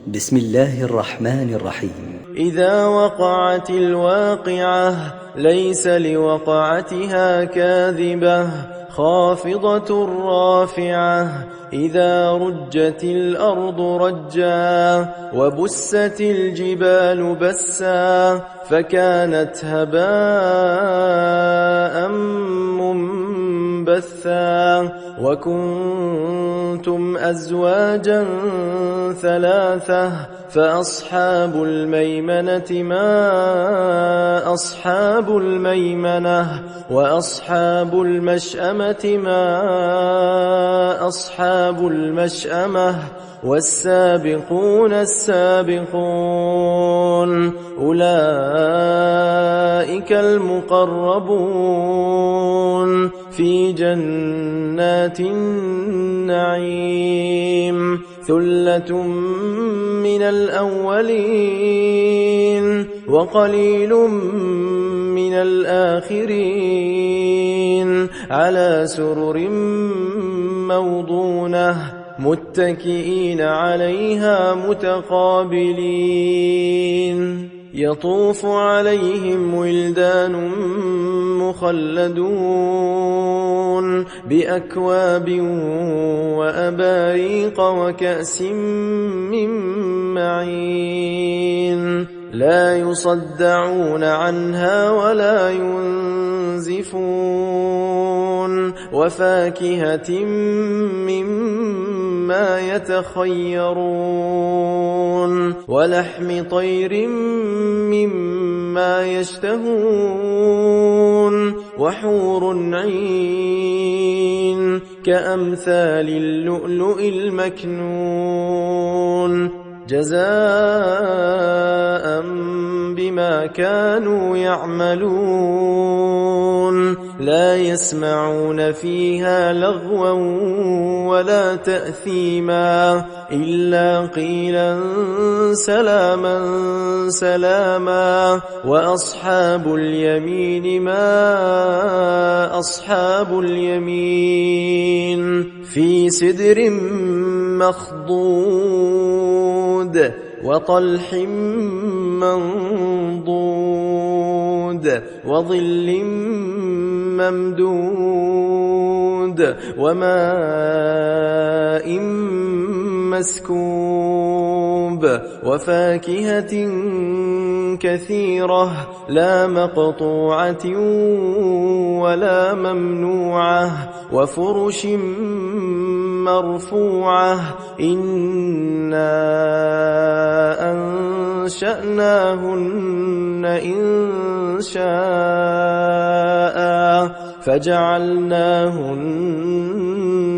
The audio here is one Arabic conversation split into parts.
بسم الله الرحمن الرحيم. إذا وقعت الواقعة ليس لوقعتها كاذبة خافضة رافعة إذا رجت الأرض رجا وبست الجبال بسا فكانت هباء منبثا وكنتم أزواجا ثلاثة فأصحاب الميمنة ما أصحاب الميمنة وأصحاب المشأمة ما أصحاب المشأمة والسابقون السابقون أولئك المقربون في جنات النعيم ثلة من الأولين وقليل من الآخرين على سرر موضونة متكئين عليها متقابلين يطوف عليهم ولدان مخلدون بأكواب وأباريق وكأس من معين لا يصدعون عنها ولا ينزفون وفاكهة مما يتخيرون ولحم طير مما يشتهون وحور عين كأمثال اللؤلؤ المكنون جزاء بما كانوا يعملون لا يسمعون فيها لغوا ولا تأثيما إلا قيلا سلاما سلاما وأصحاب اليمين ما أصحاب اليمين في سدر مخضود وطلح منضود وظل ممدود وماء مسكوب وفاكهة كثيرة لا مقطوعة ولا ممنوعة وفرش مرفوعة إنا أنشأناهن إن شاء فجعلناهن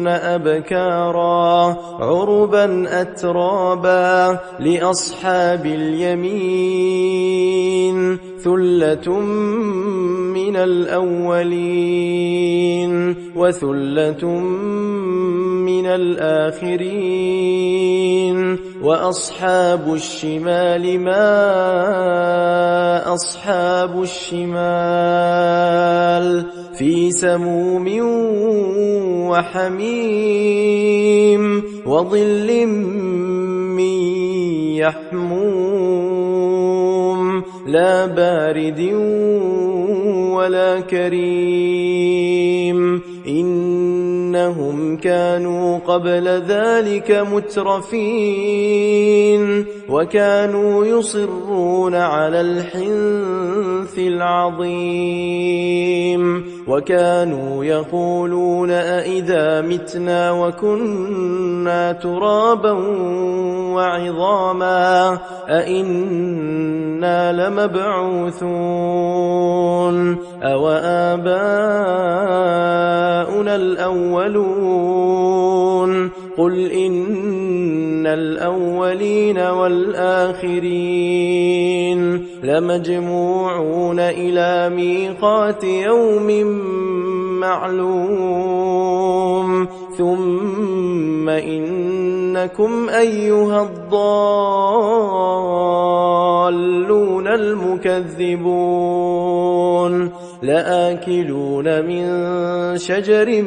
أبكارا عربا أترابا لأصحاب اليمين ثلة من الأولين وثلة من الآخرين وأصحاب الشمال ما أصحاب الشمال في سموم وحميم وظل من يحموم لا بارد ولا كريم إنهم كانوا قبل ذلك مترفين وكانوا يصرون على الحنث العظيم وكانوا يقولون أئذا متنا وكنا ترابا وعظاما أئنا لمبعوثون أو آباؤنا الأولون قل إن الأولين والآخرين لمجموعون إلى ميقات يوم معلوم ثم إنكم أيها الضالون المكذبون لآكلون من شجر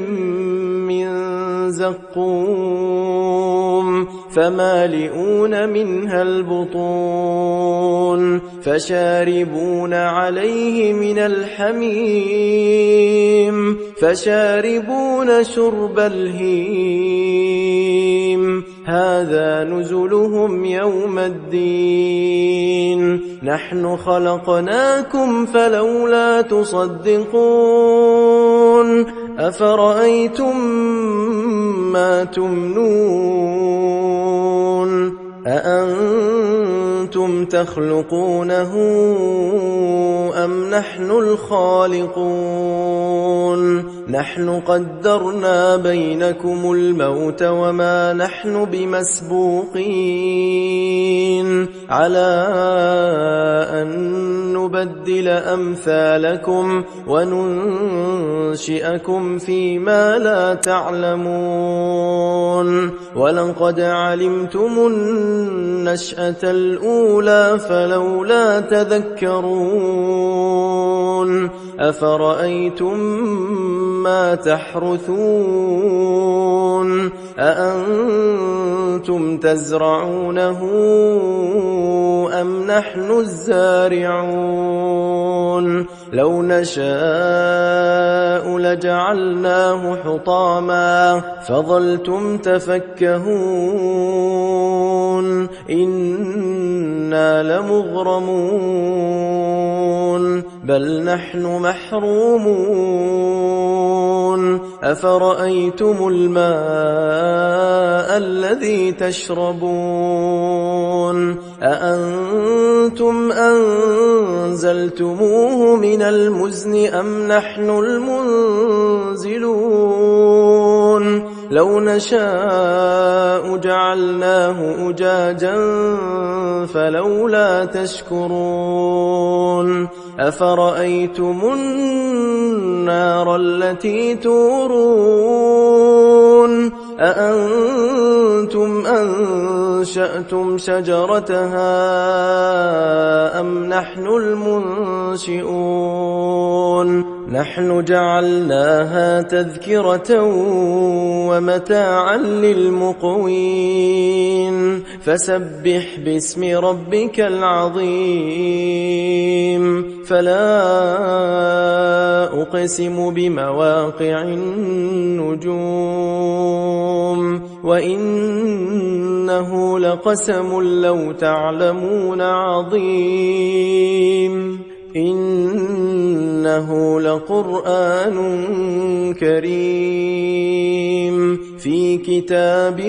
من زقوم فمالئون منها البطون فشاربون عليه من الحميم فشاربون شرب الهيم هذا نزلهم يوم الدين نحن خلقناكم فلولا تصدقون أفرأيتم ما تمنون أأنتم تخلقونه أم نحن الخالقون نحن قدرنا بينكم الموت وما نحن بمسبوقين على أن نبدل أمثالكم وننشئكم فيما لا تعلمون ولقد علمتم النشأة الأولى فلولا تذكرون أفرأيتم ما تحرثون أأنتم تزرعونه أم نحن الزارعون لو نشاء لجعلناه حطاما فظلتم تفكهون إنا لمغرمون بل نحن محرومون أفرأيتم الماء الذي تشربون أأنتم أنزلتموه من المزن أم نحن المنزلون لو نشاء جعلناه أجاجا فلولا تشكرون أفرأيتم النار التي تورون أأنتم أنشأتم شجرتها أم نحن المنشئون نحن جعلناها تذكرة ومتاعا للمقوين فسبح باسم ربك العظيم فلا أقسم بمواقع النجوم وإنه لقسم لو تعلمون عظيم إنه لقرآن كريم في كتاب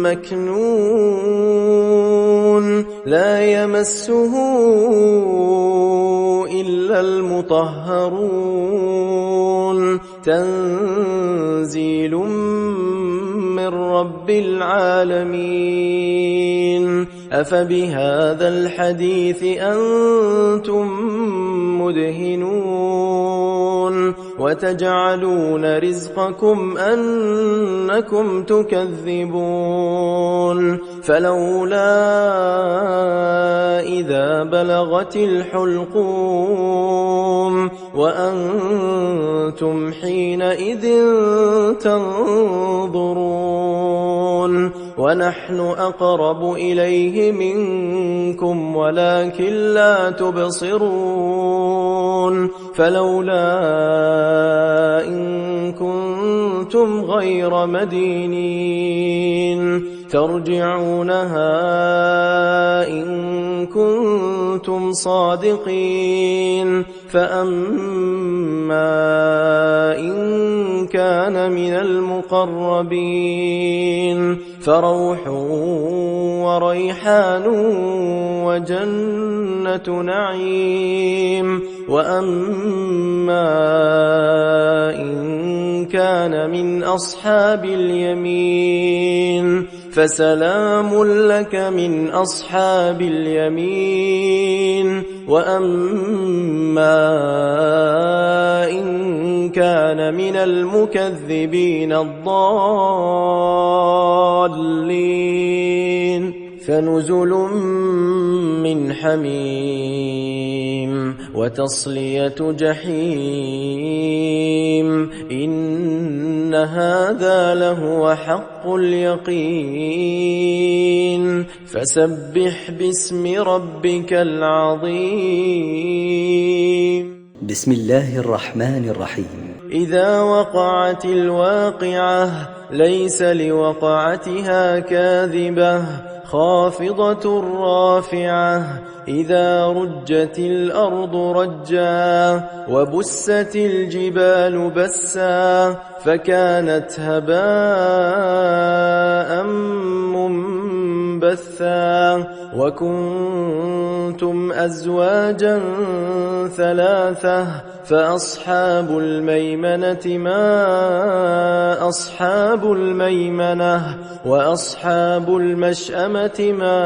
مكنون لا يمسه إلا المطهرون تنزيل من رب العالمين أفبهذا الحديث أنتم مدهنون وتجعلون رزقكم أنكم تكذبون فلولا إذا بلغت الحلقوم وأنتم حينئذ تنظرون ونحن أقرب إليه منكم ولكن لا تبصرون فلولا إن كنتم غير مدينين ترجعونها إن كنتم صادقين فأما إن كان من المقربين فروح وريحان وجنة نعيم وأما إن كان من أصحاب اليمين فسلام لك من أصحاب اليمين وأما إن كان من المكذبين الضالين فنزل من حميم وتصلية جحيم إن هذا لهو حق اليقين فسبح باسم ربك العظيم بسم الله الرحمن الرحيم إذا وقعت الواقعة ليس لوقعتها كاذبة خافضة رافعة إذا رجت الأرض رجا وبست الجبال بسا فكانت هباء منبثا وكنتم أزواجا ثلاثة فأصحاب الميمنة ما أصحاب الميمنة وأصحاب المشأمة ما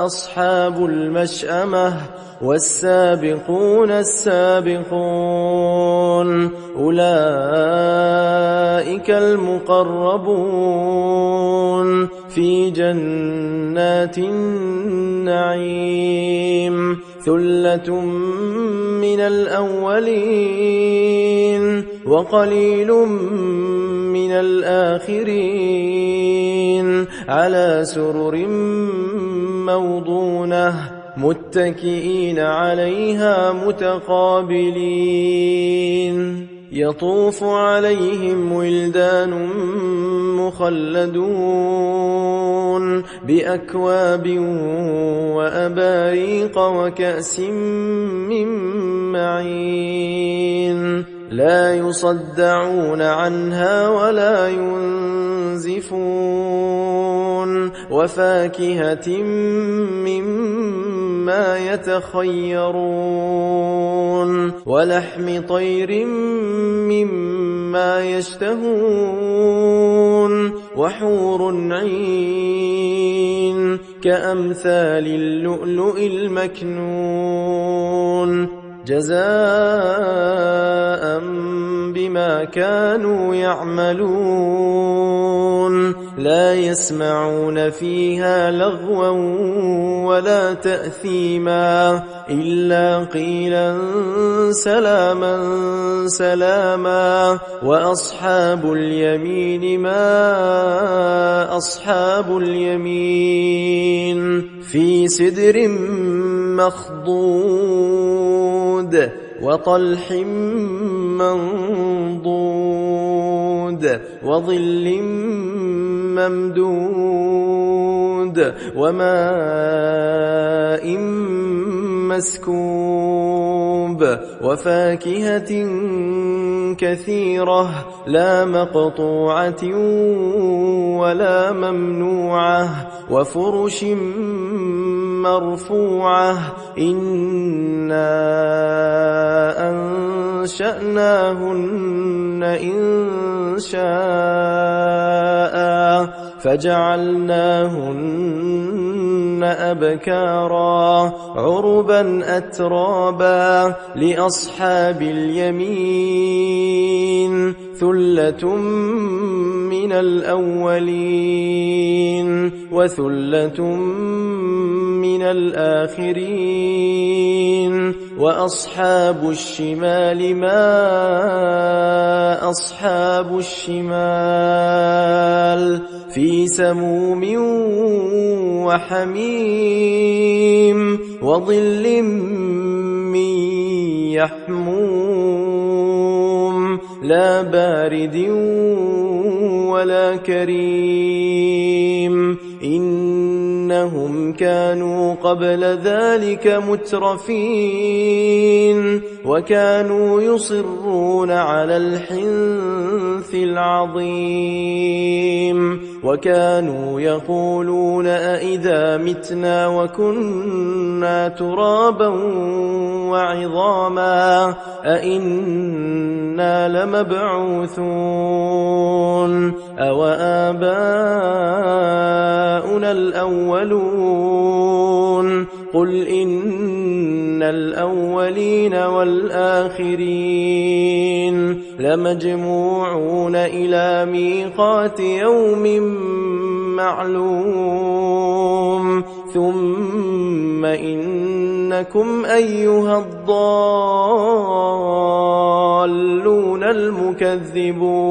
أصحاب المشأمة والسابقون السابقون أولئك المقربون في جنات النعيم ثلة من الأولين وقليل من الآخرين على سرر موضونة متكئين عليها متقابلين يطوف عليهم ولدان مخلدون بأكواب وأباريق وكأس من معين لا يصدعون عنها ولا ينزفون وفاكهة مما يتخيرون ولحم طير مما يشتهون وحور عين كأمثال اللؤلؤ المكنون جزاء بما كانوا يعملون لا يسمعون فيها لغوا ولا تأثيما إلا قيلا سلاما سلاما وأصحاب اليمين ما أصحاب اليمين في سدر مخضود وطلح منضود وظل ممدود وماء مسكوب وفاكهة كثيرة لا مقطوعة ولا ممنوعة وفرش مرفوعة إنا أنشأناهن إن شاء فجعلناهن أبكارا عربا أترابا لأصحاب اليمين ثلة من الأولين وثلة من الآخرين وأصحاب الشمال ما أصحاب الشمال في سموم وحميم وظل من يحموم لا بارد ولا كريم إنهم كانوا قبل ذلك مترفين وكانوا يصرون على الحنث العظيم وكانوا يقولون أئذا متنا وكنا ترابا وعظاما أئنا لمبعوثون أو آباؤنا الأولون قل إن الأولين والآخرين لمجموعون إلى ميقات يوم معلوم ثم إنكم أيها الضالون المكذبون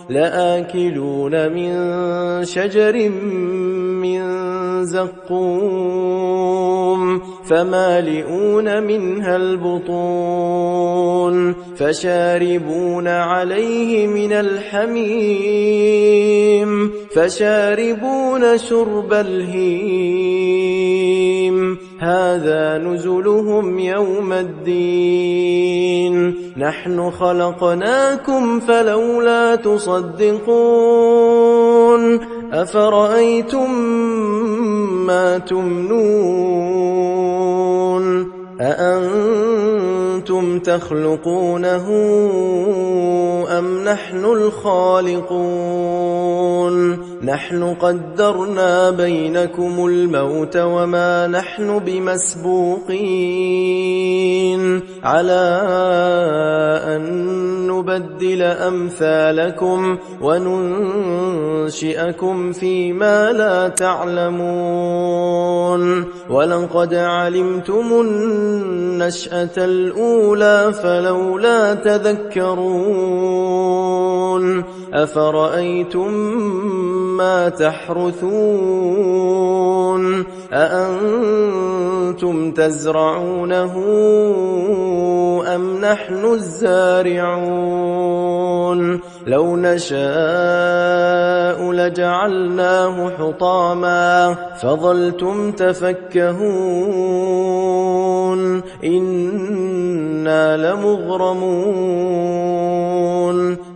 لآكلون من شجر من زقوم فمالئون منها البطون فشاربون عليه من الحميم فشاربون شرب الهيم هذا نزلهم يوم الدين نحن خلقناكم فلولا تصدقون أفرأيتم ما تمنون أأنتم تخلقونه أم نحن الخالقون نحن قدرنا بينكم الموت وما نحن بمسبوقين على أن نبدل أمثالكم وننشئكم فيما لا تعلمون ولقد علمتم النشأة الأولى فلولا تذكرون أفرأيتم ما تحرثون أأنتم تزرعونه أم نحن الزارعون لو نشاء لجعلناه حطاما فظلتم تفكهون إنا لمغرمون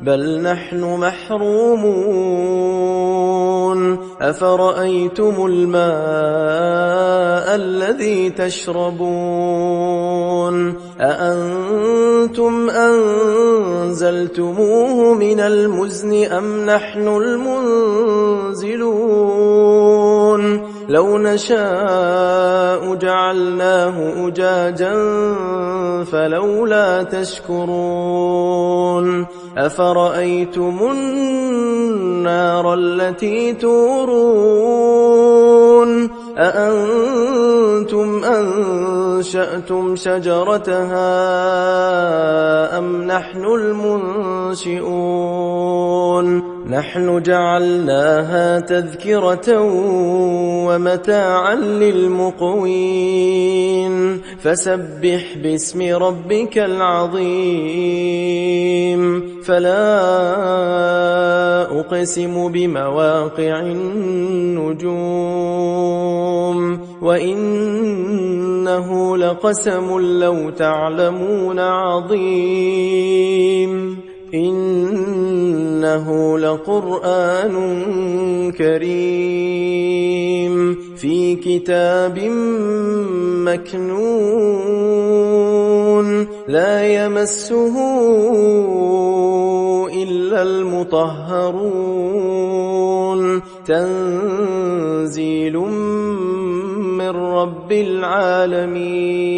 بل نحن محرومون أفرأيتم الماء الذي تشربون أأنتم أنزلتموه من المزن أم نحن المنزلون لو نشاء جعلناه أجاجا فلولا تشكرون أفرأيتم النار التي تورون أأنتم أنشأتم شجرتها أم نحن المنشئون نحن جعلناها تذكرة ومتاعا للمقوين فسبح باسم ربك العظيم فلا أقسم بمواقع النجوم وإنه لقسم لو تعلمون عظيم إنه لقرآن كريم في كتاب مكنون لا يمسه إلا المطهرون تنزيل من رب العالمين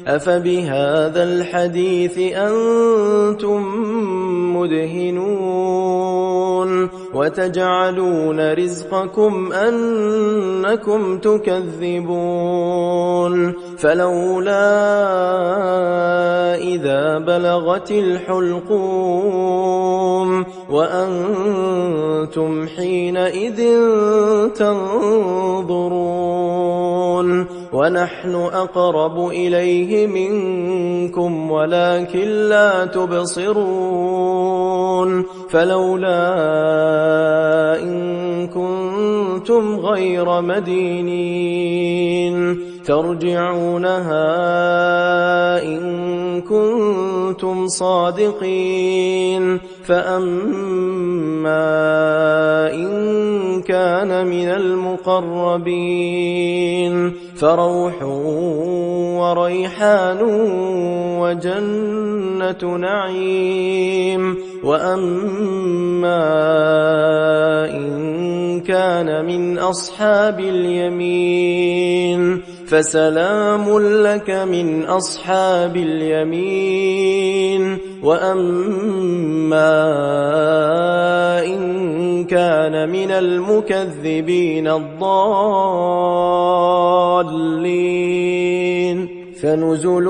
أفبهذا الحديث أنتم مدهنون وتجعلون رزقكم أنكم تكذبون فلولا إذا بلغت الحلقوم وأنتم حينئذ تنظرون ونحن أقرب إليه منكم ولكن لا تبصرون فلولا إن كنتم غير مدينين ترجعونها إن كنتم صادقين فأما إن كان من المقربين فروح وريحان وجنة نعيم وأما إن كان من أصحاب اليمين فسلام لك من أصحاب اليمين وأما إن كان من المكذبين الضالين فنزل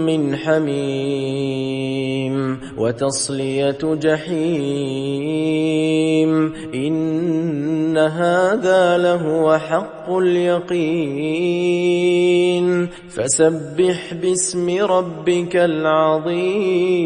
من حميم وتصلية جحيم إن هذا لهو حق اليقين فسبح باسم ربك العظيم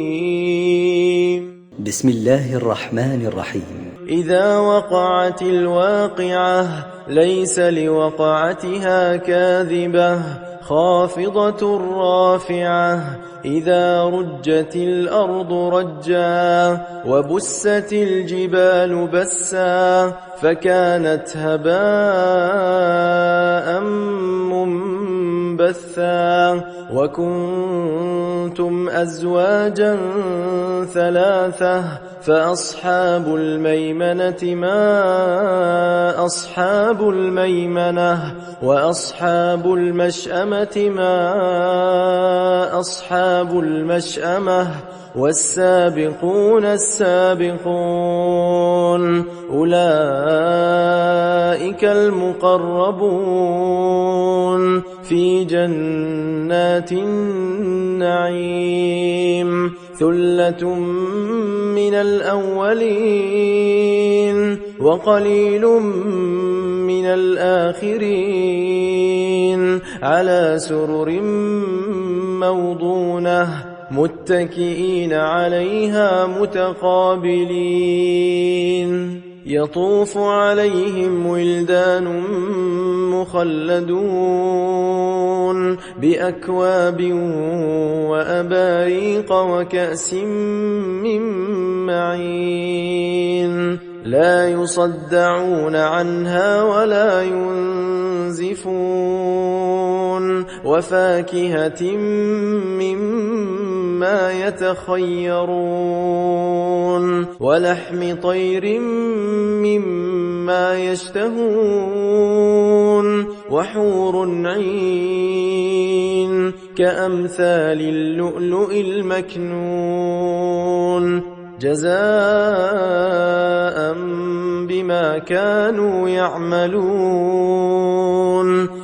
بسم الله الرحمن الرحيم إذا وقعت الواقعة ليس لوقعتها كاذبة خافضة رافعة إذا رجت الأرض رجا وبست الجبال بسا فكانت هباء منبثا وكنتم أزواجا ثلاثة فأصحاب الميمنة ما أصحاب الميمنة وأصحاب المشأمة ما أصحاب المشأمة والسابقون السابقون أولئك المقربون في جنات النعيم ثلة من الأولين وقليل من الآخرين على سرر موضونة متكئين عليها متقابلين يطوف عليهم ولدان مخلدون بأكواب وأباريق وكأس من معين لا يصدعون عنها ولا ينزفون وفاكهة مما يتخيرون ولحم طير مما يشتهون وحور عين كأمثال اللؤلؤ المكنون جزاء بما كانوا يعملون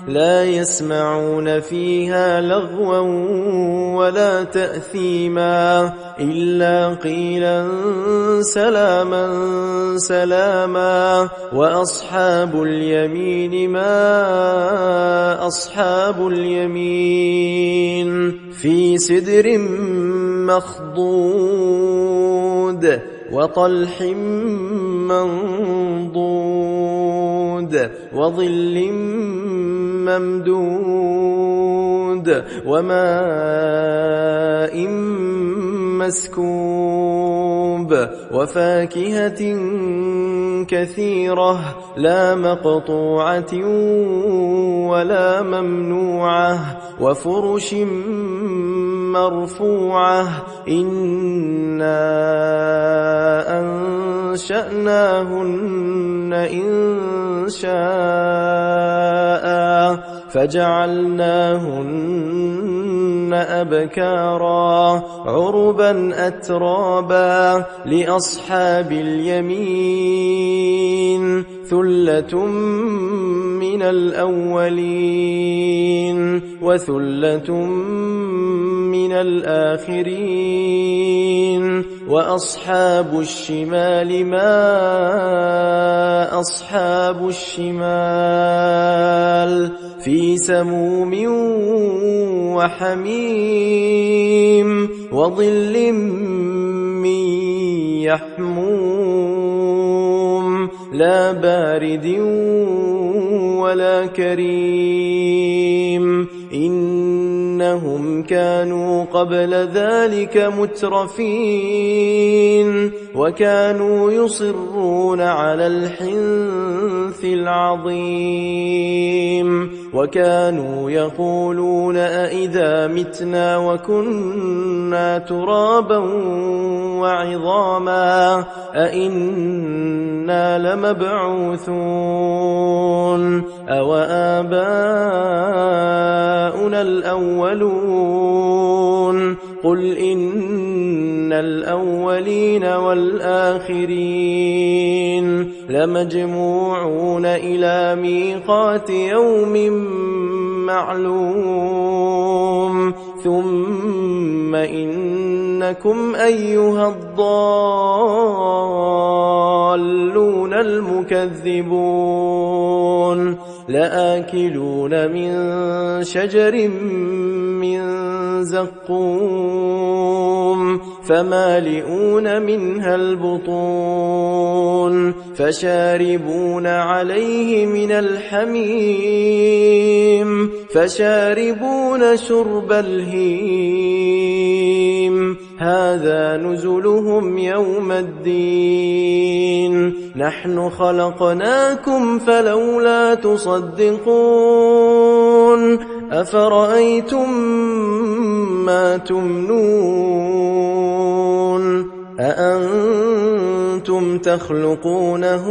لا يسمعون فيها لغوا ولا تأثيما إلا قيلا سلاما سلاما وأصحاب اليمين ما أصحاب اليمين في سدر مخضود وطلح منضود وظل ممدود وماء مسكوب وفاكهة كثيرة لا مقطوعة ولا ممنوعة وفرش مرفوعة إنا أنشأناهن إنشاء فجعلناهن أبكارا عربا أترابا لأصحاب اليمين ثلة من الأولين وثلة من الآخرين وأصحاب الشمال ما أصحاب الشمال في سموم وحميم وظل من يحموم لا بارد ولا كريم إنهم كانوا قبل ذلك مترفين وكانوا يصرون على الحنث العظيم وكانوا يقولون أئذا متنا وكنا ترابا وعظاما أئنا لمبعوثون أو آباؤنا الأولون قل إن الأولين والآخرين لمجموعون إلى ميقات يوم معلوم ثم إنكم أيها الضالون المكذبون لآكلون من شجر من زقوم فمالئون منها البطون فشاربون عليه من الحميم فشاربون شرب الهيم هذا نزلهم يوم الدين نحن خلقناكم فلولا تصدقون أفرأيتم ما تمنون أأنتم تخلقونه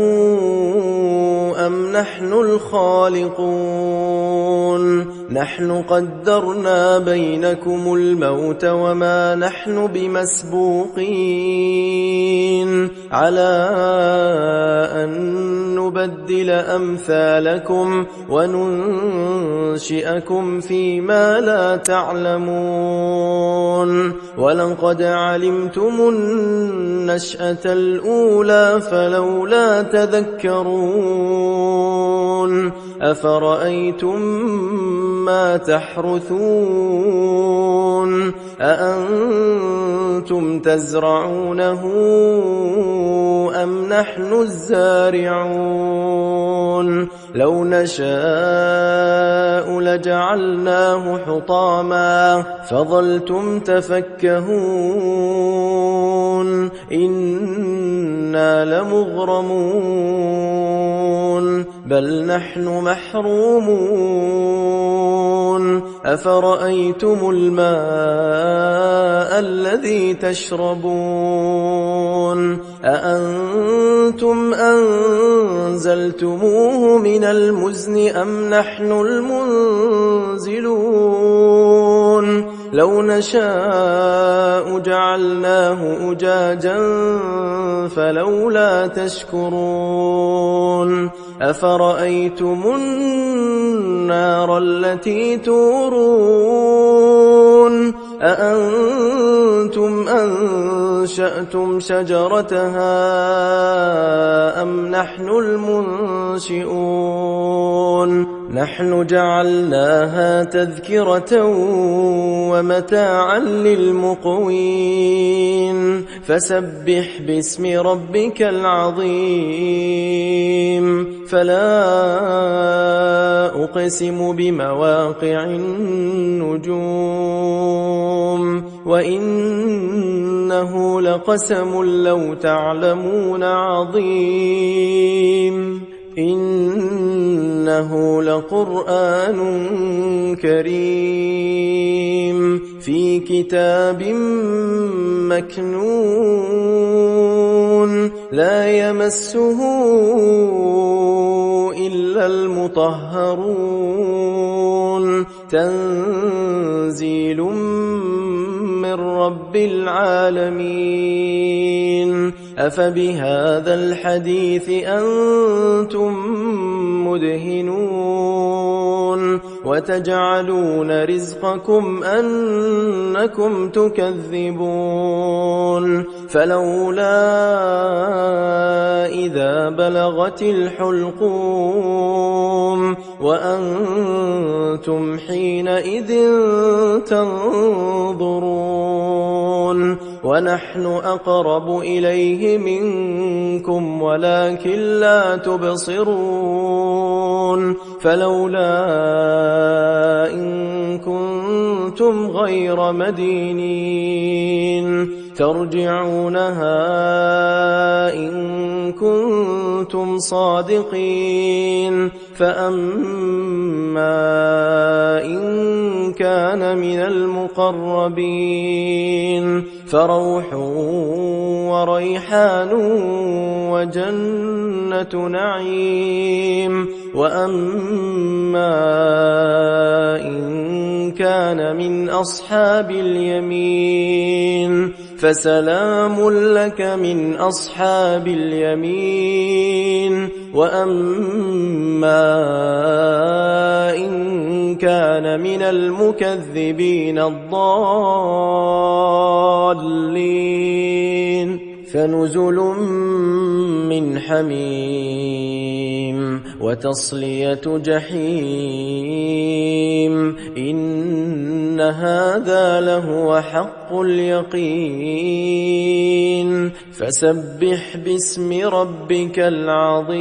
أم نحن الخالقون نحن قدرنا بينكم الموت وما نحن بمسبوقين على أن نبدل أمثالكم وننشئكم فيما لا تعلمون ولقد علمتم النشأة الأولى فلولا تذكرون أفرأيتم ما تحرثون أأنتم تزرعونه أم نحن الزارعون لو نشاء لجعلناه حطاما فظلتم تفكهون إنا لمغرمون بل نحن محرومون أفرأيتم الماء الذي تشربون أأنتم أنزلتموه من المزن أم نحن المنزلون لو نشاء جعلناه أجاجا فلولا تشكرون أفرأيتم النار التي تورون أأنتم أنشأتم شجرتها أم نحن المنشئون نحن جعلناها تذكرة ومتاعا للمقوين فسبح باسم ربك العظيم فلا أقسم بمواقع النجوم وإنه لقسم لو تعلمون عظيم إنه لقرآن كريم في كتاب مكنون لا يمسه إلا المطهرون تنزيل من رب العالمين أفبهذا الحديث أنتم مدهنون وتجعلون رزقكم أنكم تكذبون فلولا إذا بلغت الحلقوم وأنتم حينئذ تنظرون ونحن أقرب إليه منكم ولكن لا تبصرون فلولا إن كنتم غير مدينين ترجعونها إن كنتم صادقين فأما إن كان من المقربين فروح وريحان وجنة نعيم وأما إن كان من أصحاب اليمين فسلام لك من أصحاب اليمين وأما إن كان من المكذبين الضالين فنزل من حميم وتصلية جحيم إن هذا لهو حق اليقين فسبح باسم ربك العظيم.